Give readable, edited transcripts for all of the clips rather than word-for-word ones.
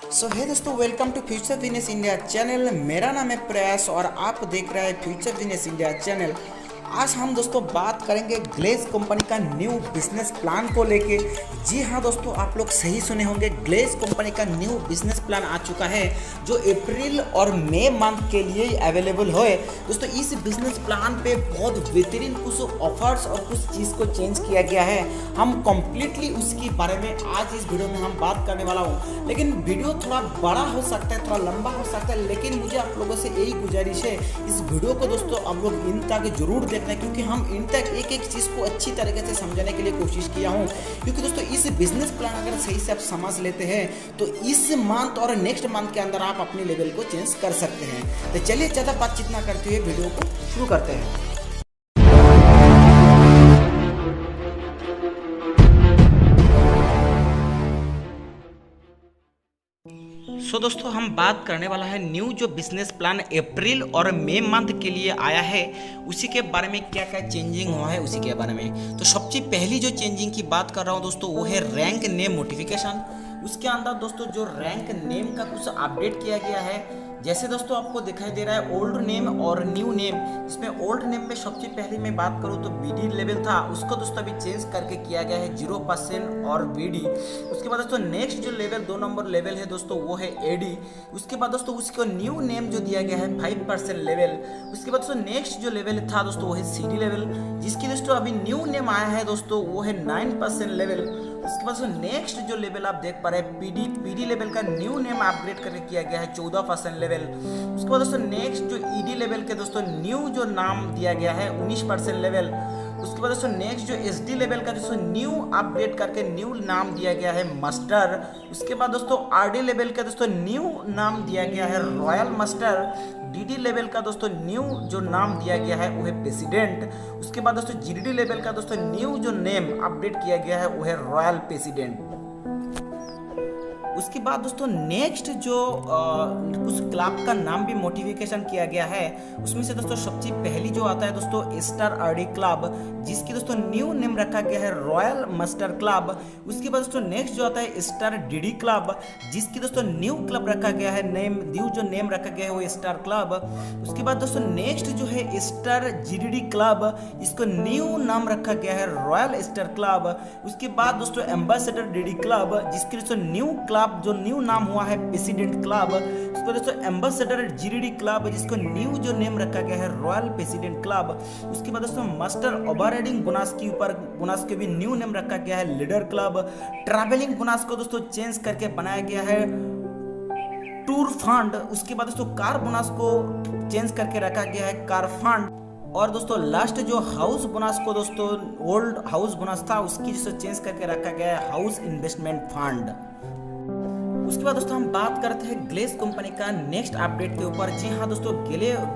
सो है दोस्तों, welcome to future business India channel. मेरा नाम है प्रयास और आप देख रहे हैं फ्यूचर बिजनेस इंडिया चैनल। आज हम दोस्तों बात करेंगे ग्लेज कंपनी का न्यू बिजनेस प्लान को लेके। जी हाँ दोस्तों, आप लोग सही सुने होंगे, ग्लेज कंपनी का न्यू बिजनेस प्लान आ चुका है जो अप्रैल और मई मंथ के लिए अवेलेबल है। दोस्तों इस बिजनेस प्लान पे बहुत बेहतरीन कुछ ऑफर्स और कुछ चीज़ को चेंज किया गया है। हम कंप्लीटली उसके बारे में आज इस वीडियो में हम बात करने वाला हूँ। लेकिन वीडियो थोड़ा बड़ा हो सकता है, थोड़ा लंबा हो सकता है, लेकिन मुझे आप लोगों से यही गुजारिश है, इस वीडियो को दोस्तों आप लोग इन तक जरूर देखना है, क्योंकि हम इन तक एक एक चीज़ को अच्छी तरीके से समझाने के लिए कोशिश किया हूँ। क्योंकि दोस्तों इस बिजनेस प्लान अगर सही से आप समझ लेते हैं तो इस मंथ और नेक्स्ट मंथ के अंदर आप अपने लेवल को चेंज कर सकते हैं। तो चलिए ज़्यादा बातचीत ना करते हुए वीडियो को शुरू करते हैं। दोस्तों हम बात करने वाला है न्यू जो बिजनेस प्लान अप्रैल और मई मंथ के लिए आया है, उसी के बारे में क्या क्या चेंजिंग हुआ है उसी के बारे में। तो सबसे पहली जो चेंजिंग की बात कर रहा हूँ दोस्तों वो है रैंक नेम नोटिफिकेशन। उसके अंदर दोस्तों जो रैंक नेम का कुछ अपडेट किया गया है। जैसे दोस्तों आपको दिखाई दे रहा है ओल्ड नेम और न्यू नेम। इसमें ओल्ड नेम में सबसे पहले मैं बात करूँ तो बीडी लेवल था, उसको दोस्तों अभी चेंज करके किया गया है 0% और बीडी। उसके बाद दोस्तों नेक्स्ट जो लेवल 2 नंबर लेवल है दोस्तों वो है एडी। उसके बाद दोस्तों उसको न्यू नेम जो दिया गया है 5% लेवल। उसके बाद दोस्तों नेक्स्ट जो लेवल था दोस्तों वो है सीडी लेवल, जिसकी दोस्तों अभी न्यू नेम आया है दोस्तों वो है 9% लेवल। उसके बाद दोस्तों नेक्स्ट जो लेवल आप देख पा रहे हैं पीडी लेवल का न्यू नेम अपग्रेड करके किया गया है 14% लेवल। उसके बाद दोस्तों नेक्स्ट जो ईडी लेवल के दोस्तों न्यू जो नाम दिया गया है 19% लेवल। उसके बाद दोस्तों नेक्स्ट जो एसडी लेवल का दोस्तों न्यू अपडेट करके न्यू नाम दिया गया है मास्टर। उसके बाद दोस्तों आरडी लेवल का दोस्तों न्यू नाम दिया गया है रॉयल मास्टर। डीडी लेवल का दोस्तों न्यू जो नाम दिया गया है वो है प्रेसिडेंट। उसके बाद दोस्तों जीडी लेवल का दोस्तों न्यू जो नेम अपडेट किया गया है वो है रॉयल प्रेसिडेंट। उसके बाद दोस्तों नेक्स्ट जो कुछ क्लब का नाम भी मोटिफिकेशन किया गया है। उसमें से दोस्तों सबसे पहली जो आता है दोस्तों स्टार आरडी क्लब, जिसकी दोस्तों न्यू नेम रखा गया है रॉयल मास्टर क्लब। उसके बाद दोस्तों नेक्स्ट जो आता है स्टार डीडी क्लब, जिसकी दोस्तों न्यू क्लब रखा गया है न्यू जो नेम रखा गया है वो स्टार क्लब। उसके बाद दोस्तों नेक्स्ट जो है स्टार जीडीडी क्लब, इसको न्यू नाम रखा गया है रॉयल स्टार क्लब। उसके बाद दोस्तों एम्बेसडर डीडी क्लब, जिसकी दोस्तों न्यू क्लब जो न्यू नाम हुआ है प्रेसिडेंट क्लब। उसको दोस्तों एम्बेसडर जीडीडी क्लब, जिसको न्यू जो नेम रखा गया है रॉयल प्रेसिडेंट क्लब। उसके बाद दोस्तों मास्टर ओवरराइडिंग बोनस के ऊपर बोनस के भी न्यू नेम रखा गया है लीडर क्लब। ट्रैवलिंग बोनस को दोस्तों चेंज करके बनाया गया है टूर फंड। उसके बाद दोस्तों कार बोनस को चेंज करके रखा गया है कार फंड। और दोस्तों लास्ट जो हाउस बोनस को दोस्तों ओल्ड हाउस बोनस था उसकी दोस्तों चेंज करके रखा गया है हाउस इन्वेस्टमेंट फंड। उसके बाद दोस्तों हम बात करते हैं ग्लेज कंपनी का नेक्स्ट अपडेट के ऊपर। जी हाँ दोस्तों,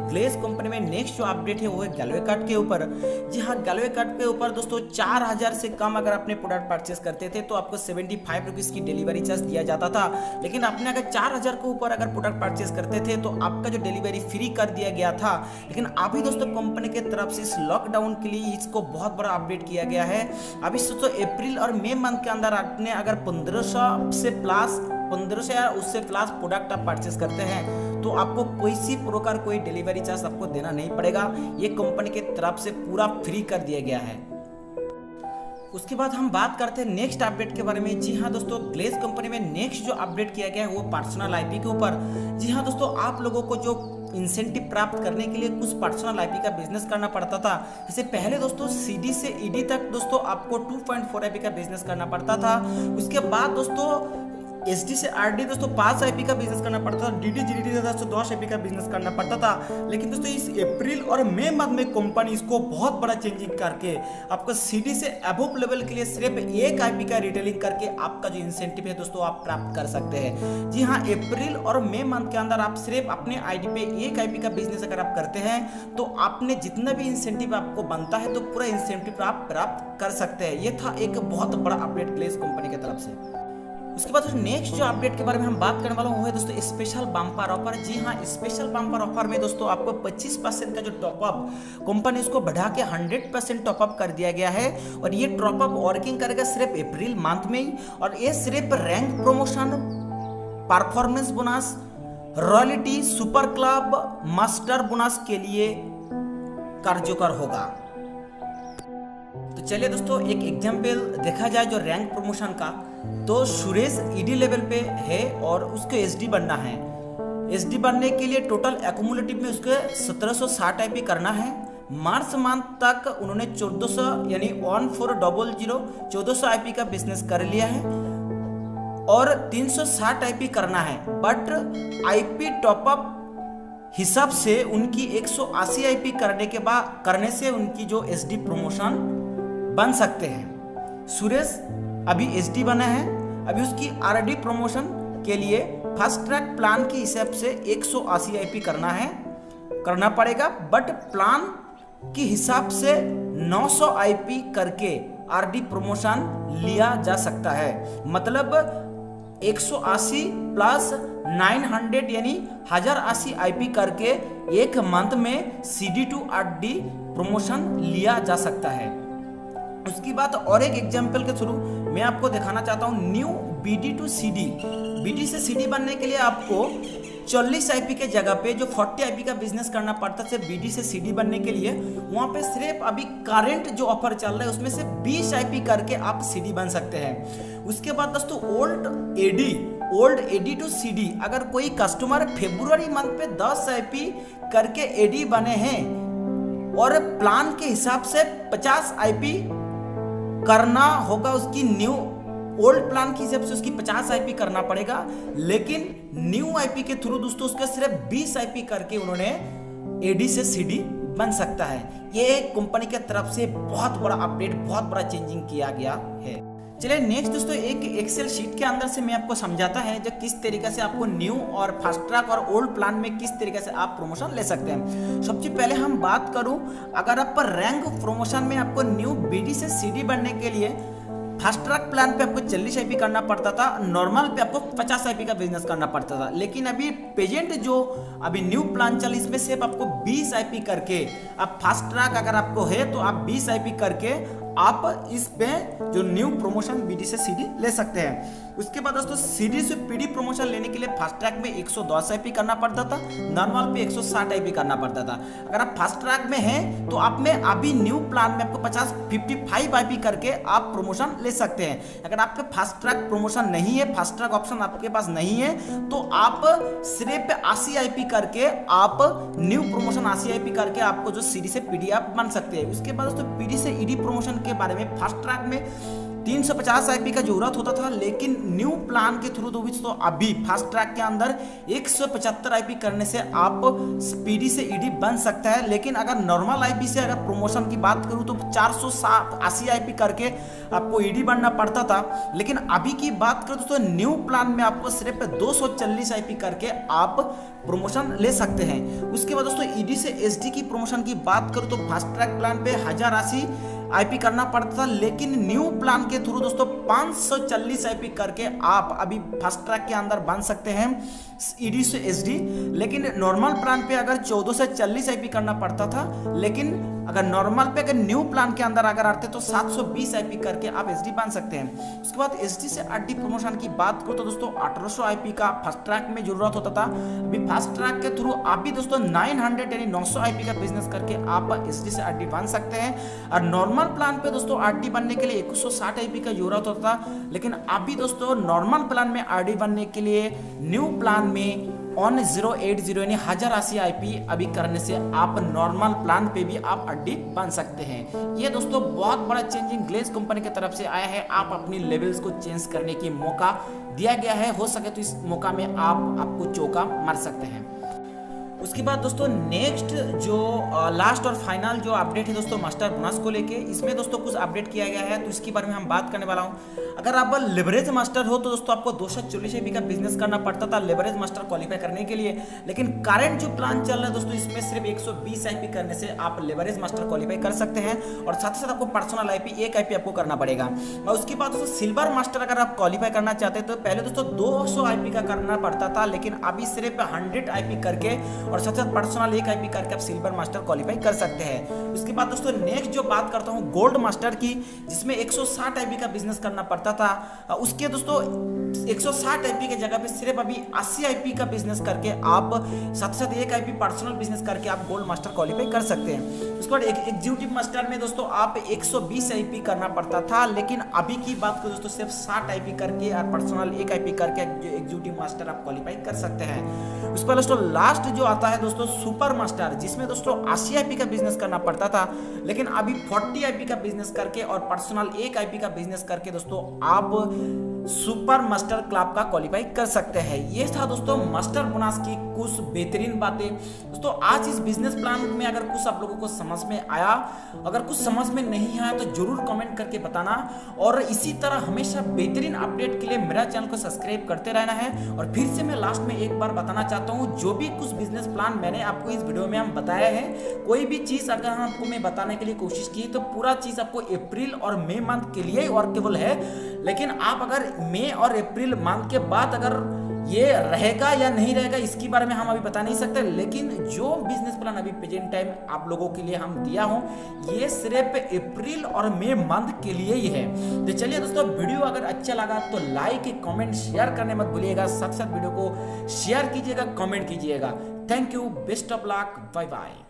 ग्लेज कंपनी में नेक्स्ट जो अपडेट है वो है गैलवे कार्ड के ऊपर। जी हाँ, गैलवे कार्ड के ऊपर दोस्तों 4000 से कम अगर अपने प्रोडक्ट परचेस करते थे तो आपको 75 रुपीज़ की डिलीवरी चार्ज दिया जाता था। लेकिन आपने अगर 4000 के ऊपर अगर प्रोडक्ट परचेस करते थे तो आपका जो डिलीवरी फ्री कर दिया गया था। लेकिन अभी दोस्तों कंपनी की तरफ से इस लॉकडाउन के लिए इसको बहुत बड़ा अपडेट किया गया है। अभी दोस्तों अप्रैल और मई मंथ के अंदर आपने अगर 1500 से या उससे प्लस प्रोडक्ट आप परचेस करते हैं तो आपको कोई सी प्रकार कोई डिलीवरी चार्ज आपको देना नहीं पड़ेगा। ये कंपनी की तरफ से पूरा फ्री कर दिया गया है। उसके बाद हम बात करते हैं नेक्स्ट अपडेट के बारे में। जी हाँ दोस्तों, ग्लेज कंपनी में नेक्स्ट जो अपडेट किया गया है वो पर्सनल आईपी के ऊपर। जी हाँ दोस्तों, आप लोगों को जो इंसेंटिव प्राप्त करने के लिए कुछ पर्सनल आईपी का बिजनेस करना पड़ता था। जैसे पहले दोस्तों सीडी से ईडी तक दोस्तों आपको 2.4 आईपी का बिजनेस करना पड़ता था। उसके बाद दोस्तों एसडी से आरडी दोस्तों 5 आईपी का बिजनेस करना पड़ता था। डीडी जीडी से दोस्तों 10 आईपी का बिजनेस करना पड़ता था। लेकिन दोस्तों इस अप्रैल और मई मंथ में कंपनी इसको बहुत बड़ा चेंजिंग करके आपको सीडी से अबव लेवल के लिए सिर्फ 1 आईपी का रिटेलिंग करके आपका जो इंसेंटिव है दोस्तों आप प्राप्त कर सकते हैं। जी हाँ, अप्रैल और मई मंथ के अंदर आप सिर्फ अपने आईडी पे 1 आईपी का बिजनेस अगर आप करते हैं तो आपने जितना भी इंसेंटिव आपको बनता है तो पूरा इंसेंटिव आप प्राप्त कर सकते हैं। ये था एक बहुत बड़ा अपडेट ग्लेज कंपनी की तरफ से। उसके बाद नेक्स्ट जो अपडेट के बारे में हम बात करने वाला हूँ वो है दोस्तों स्पेशल बम्पर ऑफर। जी हाँ, स्पेशल बम्पर ऑफर में दोस्तों आपको 25% का जो टॉपअप कंपनी उसको बढ़ा के 100% टॉपअप कर दिया गया है। और ये टॉपअप वर्किंग करेगा सिर्फ अप्रैल मंथ में ही, और ये सिर्फ rank promotion performance bonus, royalty, super club, master bonus के लिए कार्यकर होगा। तो चलिए दोस्तों एक एग्जाम्पल देखा जाए जो रैंक प्रमोशन का। तो सुरेश ईडी लेवल पे है और उसको एसडी बनना है। एसडी बनने के लिए टोटल एक्यूमुलेटिव में उसको 1760 आईपी करना है। मार्च मंथ तक उन्होंने 1400 यानी 1400 आईपी का बिजनेस कर लिया है और 360 आईपी करना है। बट आईपी टॉपअप हिसाब से उनकी 180 आईपी करने से उनकी जो एसडी प्रमोशन बन सकते हैं। सुरेश अभी एसडी बना है, अभी उसकी आरडी प्रमोशन के लिए फास्ट ट्रैक प्लान के हिसाब से 180 आईपी करना पड़ेगा। बट प्लान के हिसाब से 900 आईपी करके आरडी प्रमोशन लिया जा सकता है। मतलब 180 प्लस 900 यानी 1080 आईपी करके एक मंथ में CD टू आरडी प्रमोशन लिया जा सकता है। उसकी बात और एक एग्जांपल के थ्रू मैं आपको दिखाना चाहता हूं। New BD to CD, BD से CD बनने के लिए आपको 40 आईपी के जगह पे जो 40 आईपी का बिजनेस करना पड़ता है BD से CD बनने के लिए, वहां पे सिर्फ अभी करंट जो ऑफर चल रहा है उसमें से 20 आईपी करके आप CD बन सकते हैं। उसके बाद दोस्तों ओल्ड एडी टू CD, अगर कोई कस्टमर फरवरी मंथ पे 10 आईपी करके एडी बने हैं और प्लान के हिसाब से 50 आईपी करना होगा, उसकी न्यू ओल्ड प्लान के हिसाब से उसकी 50 आईपी करना पड़ेगा। लेकिन न्यू आईपी के थ्रू दोस्तों उसका सिर्फ 20 आईपी करके उन्होंने एडी से CD बन सकता है। ये कंपनी की तरफ से बहुत बड़ा अपडेट, बहुत बड़ा चेंजिंग किया गया है। चलिए नेक्स्ट दोस्तों एक एक्सेल शीट के अंदर से मैं आपको समझाता है जो किस तरीके से आपको न्यू और फास्ट ट्रैक और ओल्ड प्लान में किस तरीके से आप प्रमोशन ले सकते हैं। सबसे पहले हम बात करूं, अगर आप रैंक प्रमोशन में आपको न्यू BD से CD बनने के लिए फास्ट ट्रैक प्लान पे आपको 40 आईपी करना पड़ता था, नॉर्मल पे आपको 50 आईपी का बिजनेस करना पड़ता था। लेकिन अभी प्रेजेंट जो अभी न्यू प्लान चल इसमें सिर्फ आपको 20 आईपी करके, आप फास्ट ट्रैक अगर आपको है तो आप 20 आईपी करके आप इस पे जो न्यू प्रमोशन BD से CD ले सकते हैं। उसके बाद दोस्तों CD से PD प्रमोशन लेने के लिए फास्ट ट्रैक में 110 आईपी करना पड़ता था, नॉर्मल पे 160 आईपी करना पड़ता था। अगर आप फास्ट ट्रैक में हैं तो आप में अभी न्यू प्लान में आपको 55 आईपी करके आप प्रमोशन ले सकते हैं। अगर आपके फास्ट ट्रैक प्रमोशन नहीं है, फास्ट ट्रैक ऑप्शन आपके पास नहीं है, तो आप सिर्फ 80 आईपी करके आप न्यू प्रमोशन 80 आईपी करके आपको जो CD से PD आप बन सकते हैं। उसके बाद दोस्तों PD से ED प्रमोशन के बारे में, फास्ट ट्रैक में 350 आईपी का जरूरत होता था, लेकिन न्यू प्लान के थ्रू तो अभी फास्ट ट्रैक के अंदर 175 आईपी करने से आप PD से ED बन सकता है। लेकिन अगर नॉर्मल आईपी से अगर प्रमोशन की बात करूं तो 480 आईपी करके आपको ED बनना पड़ता था। लेकिन अभी की बात करूं तो न्यू प्लान में आपको सिर्फ 240 आईपी करके आप प्रमोशन ले सकते हैं। उसके बाद दोस्तों ED से SD की प्रमोशन की बात करूं तो फास्ट ट्रैक प्लान पे 1080 आईपी करना पड़ता था, लेकिन न्यू प्लान के थ्रू दोस्तों 540 आईपी करके आप अभी फास्ट ट्रैक के अंदर बन सकते हैं ED से SD। लेकिन नॉर्मल प्लान पे अगर 14 से 40 आईपी करना पड़ता था, लेकिन अगर नॉर्मल पे अगर न्यू प्लान के अंदर अगर आते तो 720 आईपी करके आप SD बन सकते हैं। उसके बाद SD से RD प्रमोशन की बात करो तो दोस्तों 1800 आईपी का फास्ट ट्रैक में जरूरत होता था। अभी फास्ट ट्रैक के थ्रू आप भी दोस्तों 900 यानी 900 आईपी का बिजनेस करके आप SD से RD बन सकते हैं। और नॉर्मल प्लान पे दोस्तों RD बनने के लिए 160 आईपी का जरूरत होता था, लेकिन अभी दोस्तों नॉर्मल प्लान में RD बनने के लिए न्यू प्लान में 1080 यानी 1080 आईपी अभी करने से आप नॉर्मल प्लान पे भी आप RD बन सकते हैं। ये दोस्तों बहुत बड़ा चेंजिंग ग्लेज कंपनी की तरफ से आया है। आप अपनी लेवल्स को चेंज करने की मौका दिया गया है, हो सके तो इस मौका में आपको चौका मार सकते हैं। उसके बाद दोस्तों नेक्स्ट जो लास्ट और फाइनल जो अपडेट है दोस्तों मास्टर बोनस को लेके, इसमें दोस्तों कुछ अपडेट किया गया है, तो इसके बारे में हम बात करने वाला हूं। अगर आप लेवरेज मास्टर हो तो दोस्तों आपको 240 आईपी का बिजनेस करना पड़ता था लेवरेज मास्टर क्वालिफाई करने के लिए, लेकिन करंट जो प्लान चल रहा है दोस्तों इसमें सिर्फ 120 आईपी करने से आप लेवरेज मास्टर क्वालिफाई कर सकते हैं। और साथ ही साथ आपको पर्सनल आईपी 1 आईपी आपको करना पड़ेगा। और उसके बाद दोस्तों सिल्वर मास्टर अगर आप क्वालिफाई करना चाहते हैं तो पहले दोस्तों 200 आईपी का करना पड़ता था, लेकिन अभी सिर्फ 100 आईपी करके और साथ साथ पर्सनल 1 IP करके आप सिल्वर मास्टर क्वालिफाई कर सकते हैं। उसके बाद दोस्तों नेक्स्ट जो बात करता हूँ गोल्ड मास्टर की, जिसमें 160 IP का बिजनेस करना पड़ता था, उसके दोस्तों 160 IP की जगह पे सिर्फ अभी 80 IP का बिजनेस करके आप साथ साथ 1 IP पर्सनल बिजनेस करके आप गोल्ड मास्टर क्वालिफाई कर सकते हैं। उसके बाद एग्जीक्यूटिव मास्टर में दोस्तों आप 120 IP करना पड़ता था, लेकिन अभी की बात करो दोस्तों सिर्फ 60 IP करके और पर्सनल 1 IP करके एग्जीक्यूटिव मास्टर आप क्वालिफाई कर सकते हैं। उसके बाद दोस्तों लास्ट जो आता है दोस्तों सुपर मास्टर, जिसमें दोस्तों 80 IP का बिजनेस करना पड़ता था, लेकिन अभी 40 IP का बिजनेस करके और पर्सनल 1 IP का बिजनेस करके दोस्तों आप सुपर मास्टर क्लब का क्वालिफाई कर सकते हैं। ये था दोस्तों मास्टर बोनस की कुछ बेहतरीन बातें। दोस्तों आज इस बिजनेस प्लान में अगर कुछ आप लोगों को समझ में आया, अगर कुछ समझ में नहीं आया तो जरूर कमेंट करके बताना, और इसी तरह हमेशा बेहतरीन अपडेट के लिए मेरा चैनल को सब्सक्राइब करते रहना है। और फिर से मैं लास्ट में एक बार बताना चाहता हूँ, जो भी कुछ बिजनेस प्लान मैंने आपको इस वीडियो में हम बताया है, कोई भी चीज अगर आपको मैं बताने के लिए कोशिश की तो पूरा चीज आपको अप्रैल और मई मंथ के लिए वर्केबल है, लेकिन आप अगर मई और अप्रैल मंथ के बाद अगर ये रहेगा या नहीं रहेगा इसके बारे में हम अभी बता नहीं सकते, लेकिन जो बिजनेस प्लान अभी प्रेजेंट टाइम आप लोगों के लिए हम दिया हूं ये सिर्फ अप्रैल और मई मंथ के लिए ही है। तो चलिए दोस्तों, वीडियो अगर अच्छा लगा तो लाइक कमेंट शेयर करने मत भूलिएगा, साथ साथ वीडियो को शेयर कीजिएगा, कमेंट कीजिएगा। Thank you, best of luck, bye bye.